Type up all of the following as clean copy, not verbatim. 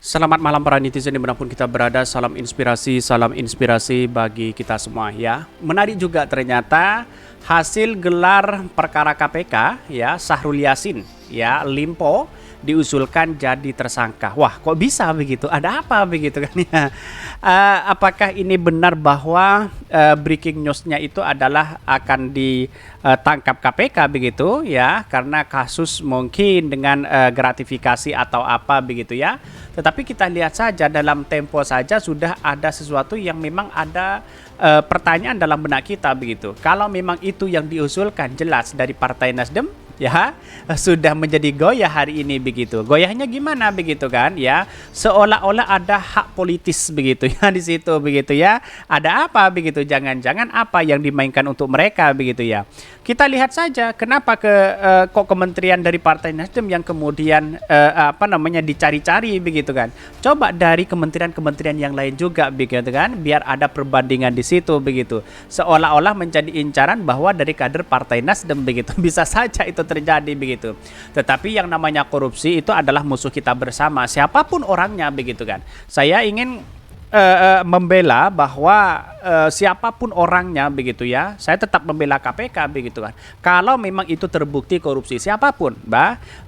Selamat malam para netizen dimanapun kita berada, salam inspirasi bagi kita semua ya. Menarik juga ternyata hasil gelar perkara KPK ya, Syahrul Yassin ya, Limpo diusulkan jadi tersangka. Wah, kok bisa begitu? Ada apa begitu kan ya? Apakah ini benar bahwa breaking newsnya itu adalah akan ditangkap KPK begitu ya? Karena kasus mungkin dengan gratifikasi atau apa begitu ya? Tetapi kita lihat saja dalam tempo saja sudah ada sesuatu yang memang ada pertanyaan dalam benak kita begitu. Kalau memang itu yang diusulkan jelas dari Partai Nasdem ya sudah menjadi goyah hari ini begitu. Goyahnya gimana begitu kan ya? Seolah-olah ada hak politis begitu ya di situ begitu ya. Ada apa begitu? Jangan-jangan apa yang dimainkan untuk mereka begitu ya. Kita lihat saja kenapa kok kementerian dari Partai Nasdem yang kemudian dicari-cari begitu kan. Coba dari kementerian-kementerian yang lain juga begitu kan, biar ada perbandingan di situ begitu. Seolah-olah menjadi incaran bahwa dari kader Partai Nasdem begitu. Bisa saja itu terjadi begitu. Tetapi yang namanya korupsi itu adalah musuh kita bersama, siapapun orangnya begitu kan. Saya ingin membela bahwa siapapun orangnya begitu ya, saya tetap membela KPK begitu kan. Kalau memang itu terbukti korupsi siapapun,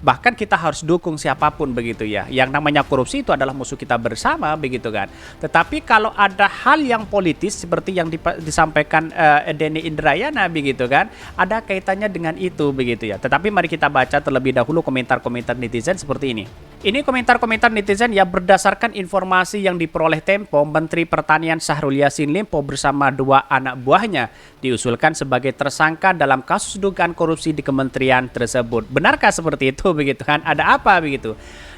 bahkan kita harus dukung siapapun begitu ya. Yang namanya korupsi itu adalah musuh kita bersama begitu kan. Tetapi kalau ada hal yang politis seperti yang disampaikan Denny Indrayana begitu kan, ada kaitannya dengan itu begitu ya. Tetapi mari kita baca terlebih dahulu komentar-komentar netizen seperti ini. Ini komentar-komentar netizen ya, berdasarkan informasi yang diperoleh Tempo, Menteri Pertanian Syahrul Yassin Limpo bersama dua anak buahnya diusulkan sebagai tersangka dalam kasus dugaan korupsi di kementerian tersebut. Benarkah seperti itu begitu kan? Ada apa begitu?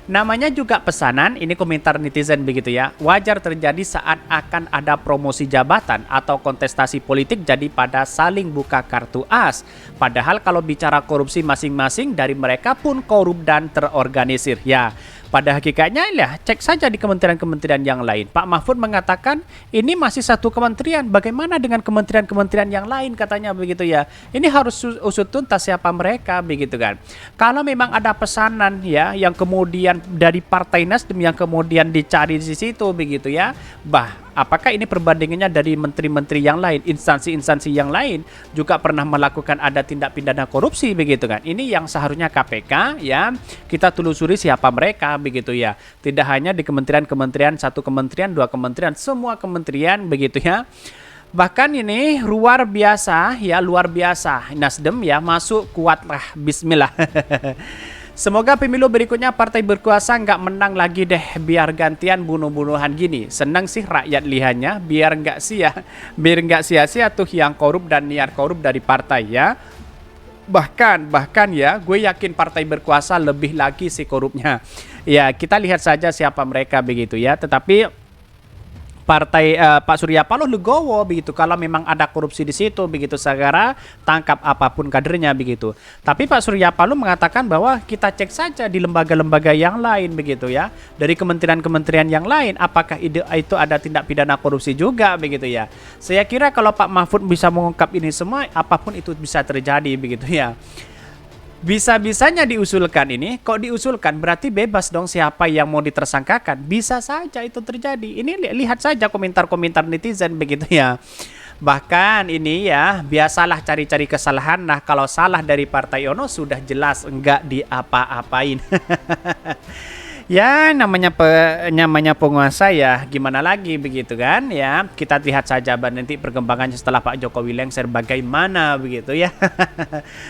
Namanya juga pesanan, ini komentar netizen begitu ya. Wajar terjadi saat akan ada promosi jabatan atau kontestasi politik, jadi pada saling buka kartu as. Padahal kalau bicara korupsi masing-masing dari mereka pun korup dan terorganisir ya. Pada hakikatnya ya, cek saja di kementerian-kementerian yang lain. Pak Mahfud mengatakan ini masih satu kementerian. Bagaimana dengan kementerian-kementerian yang lain katanya begitu ya. Ini harus usut tuntas siapa mereka begitu kan. Kalau memang ada pesanan ya yang kemudian dari Partai Nasdem yang kemudian dicari di situ begitu ya. Apakah ini perbandingannya dari menteri-menteri yang lain, instansi-instansi yang lain juga pernah melakukan ada tindak pidana korupsi begitu kan. Ini yang seharusnya KPK ya, kita telusuri siapa mereka begitu ya. Tidak hanya di kementerian-kementerian, satu kementerian, dua kementerian, semua kementerian begitu ya. Bahkan ini luar biasa ya, luar biasa. Nasdem ya masuk, kuatlah, bismillah. Semoga pemilu berikutnya partai berkuasa nggak menang lagi deh, biar gantian bunuh-bunuhan gini. Senang sih rakyat lihatnya, biar nggak sia-sia tuh yang korup dan niat korup dari partai ya. Bahkan ya, gue yakin partai berkuasa lebih lagi si korupnya. Ya, kita lihat saja siapa mereka begitu ya. Tetapi partai Pak Surya Paloh legowo begitu, kalau memang ada korupsi di situ begitu, segera tangkap apapun kadernya begitu. Tapi Pak Surya Paloh mengatakan bahwa kita cek saja di lembaga-lembaga yang lain begitu ya, dari kementerian-kementerian yang lain apakah itu ada tindak pidana korupsi juga begitu ya. Saya kira kalau Pak Mahfud bisa mengungkap ini semua, apapun itu bisa terjadi begitu ya. Bisa-bisanya diusulkan ini, kok diusulkan berarti bebas dong siapa yang mau ditersangkakan. Bisa saja itu terjadi. Ini lihat saja komentar-komentar netizen begitu ya. Bahkan ini ya, biasalah cari-cari kesalahan. Nah, kalau salah dari Partai Ono sudah jelas enggak diapa-apain. Ya, namanya penguasa ya, gimana lagi begitu kan ya. Kita lihat saja nanti perkembangannya setelah Pak Jokowi lengser bagaimana begitu ya.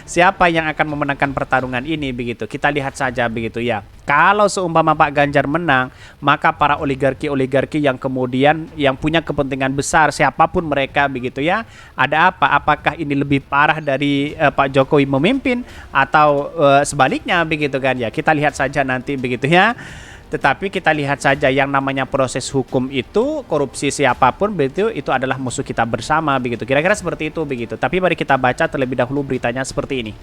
Siapa yang akan memenangkan pertarungan ini begitu. Kita lihat saja begitu ya. Kalau seumpama Pak Ganjar menang, maka para oligarki-oligarki yang kemudian yang punya kepentingan besar siapapun mereka begitu ya. Ada apa? Apakah ini lebih parah dari Pak Jokowi memimpin atau sebaliknya begitu kan ya. Kita lihat saja nanti begitu ya. Tetapi kita lihat saja yang namanya proses hukum itu, korupsi siapapun begitu, itu adalah musuh kita bersama begitu. Kira-kira seperti itu begitu. Tapi mari kita baca terlebih dahulu beritanya seperti ini.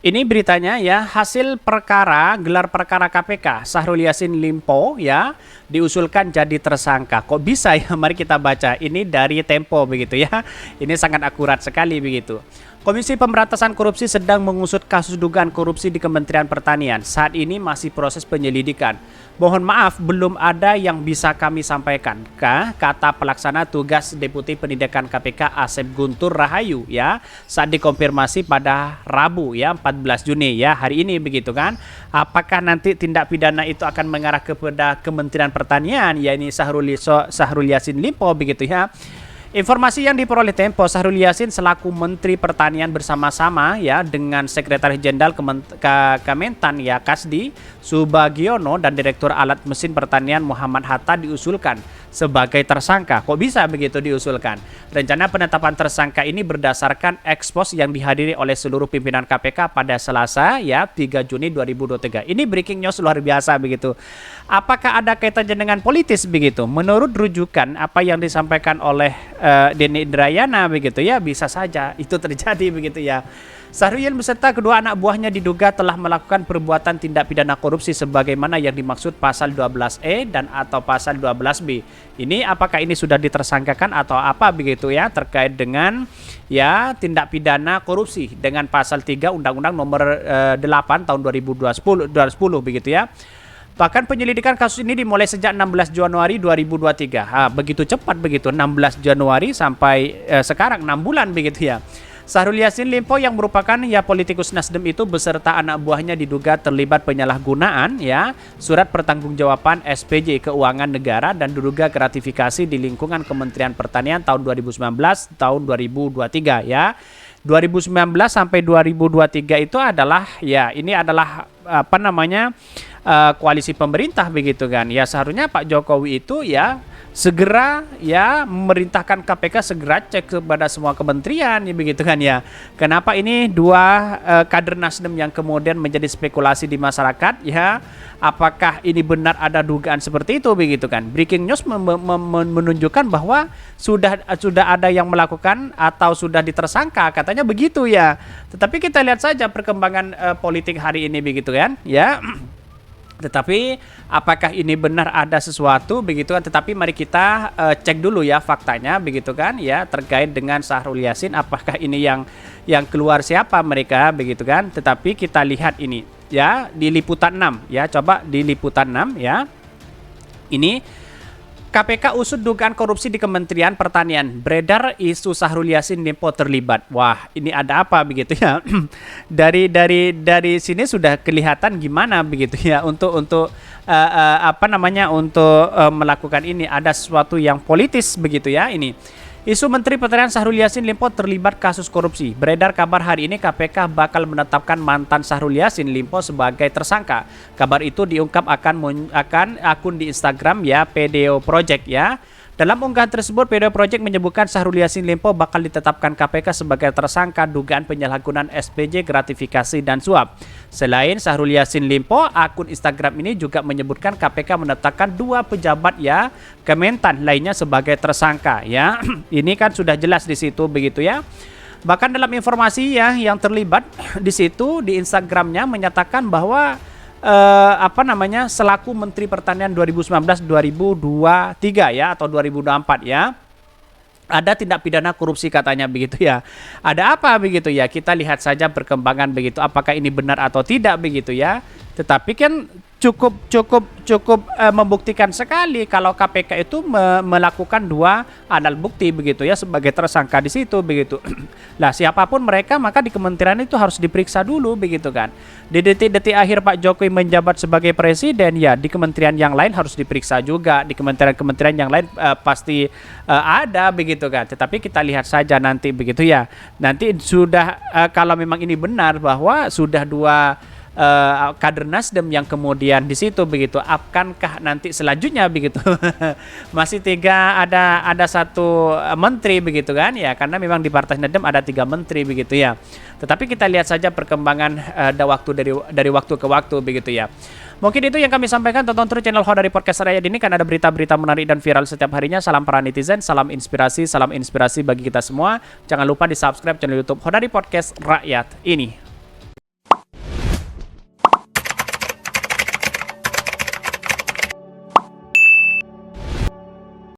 Ini beritanya ya, hasil perkara, gelar perkara KPK, Syahrul Yassin Limpo ya, diusulkan jadi tersangka. Kok bisa ya? Mari kita baca. Ini dari Tempo begitu ya. Ini sangat akurat sekali begitu. Komisi Pemberantasan Korupsi sedang mengusut kasus dugaan korupsi di Kementerian Pertanian. Saat ini masih proses penyelidikan. Mohon maaf, belum ada yang bisa kami sampaikan, kata pelaksana tugas Deputi Penindakan KPK Asep Guntur Rahayu ya, saat dikonfirmasi pada Rabu ya 14 Juni ya, hari ini begitu kan. Apakah nanti tindak pidana itu akan mengarah kepada Kementerian Pertanian, yakni Syahrul Yassin Limpo begitu ya. Informasi yang diperoleh Tempo, Syahrul Yassin selaku Menteri Pertanian bersama-sama ya dengan Sekretaris Jenderal Kementan ya Kasdi Subagiono dan Direktur Alat Mesin Pertanian Muhammad Hatta diusulkan sebagai tersangka. Kok bisa begitu diusulkan? Rencana penetapan tersangka ini berdasarkan ekspos yang dihadiri oleh seluruh pimpinan KPK pada Selasa ya 3 Juni 2023. Ini breaking news luar biasa begitu. Apakah ada kaitannya dengan politis begitu? Menurut rujukan apa yang disampaikan oleh Denny Indrayana begitu ya, bisa saja itu terjadi begitu ya. Syahrul Yassin beserta kedua anak buahnya diduga telah melakukan perbuatan tindak pidana korupsi sebagaimana yang dimaksud pasal 12E dan atau pasal 12B. Ini apakah ini sudah ditersangkakan atau apa begitu ya terkait dengan ya tindak pidana korupsi dengan pasal 3 Undang-Undang Nomor 8 tahun 2010 begitu ya. Bahkan penyelidikan kasus ini dimulai sejak 16 Januari 2023. Begitu cepat begitu, 16 Januari sampai sekarang 6 bulan begitu ya. Syahrul Yassin Limpo yang merupakan ya politikus Nasdem itu beserta anak buahnya diduga terlibat penyalahgunaan ya surat pertanggungjawaban SPJ Keuangan Negara dan diduga gratifikasi di lingkungan Kementerian Pertanian tahun 2019 tahun 2023 ya. 2019 sampai 2023 itu adalah ya ini adalah apa namanya koalisi pemerintah begitu kan ya, seharusnya Pak Jokowi itu ya segera ya memerintahkan KPK segera cek kepada semua kementerian ya begitu kan ya. Kenapa ini dua kader Nasdem yang kemudian menjadi spekulasi di masyarakat ya, apakah ini benar ada dugaan seperti itu begitu kan. Breaking news menunjukkan bahwa sudah ada yang melakukan atau sudah ditersangka katanya begitu ya. Tetapi kita lihat saja perkembangan politik hari ini begitu kan ya. Tetapi apakah ini benar ada sesuatu begitu kan, tetapi mari kita cek dulu ya faktanya begitu kan ya terkait dengan Syahrul Yassin, apakah ini yang keluar siapa mereka begitu kan. Tetapi kita lihat ini ya di liputan 6 ya, coba di liputan 6 ya. Ini KPK usut dugaan korupsi di Kementerian Pertanian. Beredar isu Syahrul Yassin Limpo terlibat. Wah, ini ada apa begitu ya? dari sini sudah kelihatan gimana begitu ya untuk apa namanya untuk melakukan ini, ada sesuatu yang politis begitu ya ini. Isu Menteri Pertanian Syahrul Yassin Limpo terlibat kasus korupsi. Beredar kabar hari ini KPK bakal menetapkan mantan Syahrul Yassin Limpo sebagai tersangka. Kabar itu diungkap akan akun di Instagram ya PDO Project ya. Dalam unggahan tersebut, PDO Project menyebutkan Syahrul Yassin Limpo bakal ditetapkan KPK sebagai tersangka dugaan penyalahgunaan SPJ, gratifikasi, dan suap. Selain Syahrul Yassin Limpo, akun Instagram ini juga menyebutkan KPK menetapkan 2 pejabat ya Kementan lainnya sebagai tersangka ya. Ini kan sudah jelas di situ begitu ya. Bahkan dalam informasi ya yang terlibat di situ di Instagramnya menyatakan bahwa apa namanya selaku Menteri Pertanian 2019-2023 ya atau 2024 ya, ada tindak pidana korupsi katanya begitu ya. Ada apa begitu ya, kita lihat saja perkembangan begitu apakah ini benar atau tidak begitu ya. Tetapi kan cukup membuktikan sekali kalau KPK itu melakukan 2 alat bukti begitu ya sebagai tersangka di situ begitu. Lah siapapun mereka maka di kementerian itu harus diperiksa dulu begitu kan. Di detik-detik akhir Pak Jokowi menjabat sebagai presiden ya di kementerian yang lain harus diperiksa juga, di kementerian-kementerian yang lain pasti ada begitu kan. Tetapi kita lihat saja nanti begitu ya. Nanti sudah kalau memang ini benar bahwa sudah 2 kader Nasdem yang kemudian di situ begitu, akankah nanti selanjutnya begitu masih 3 ada 1 menteri begitu kan ya, karena memang di Partai Nasdem ada 3 menteri begitu ya. Tetapi kita lihat saja perkembangan dari waktu ke waktu begitu ya. Mungkin itu yang kami sampaikan. Tonton terus channel Hodari Podcast Rakyat ini kan ada berita-berita menarik dan viral setiap harinya. Salam para netizen, salam inspirasi bagi kita semua. Jangan lupa di subscribe channel YouTube Hodari Podcast Rakyat ini.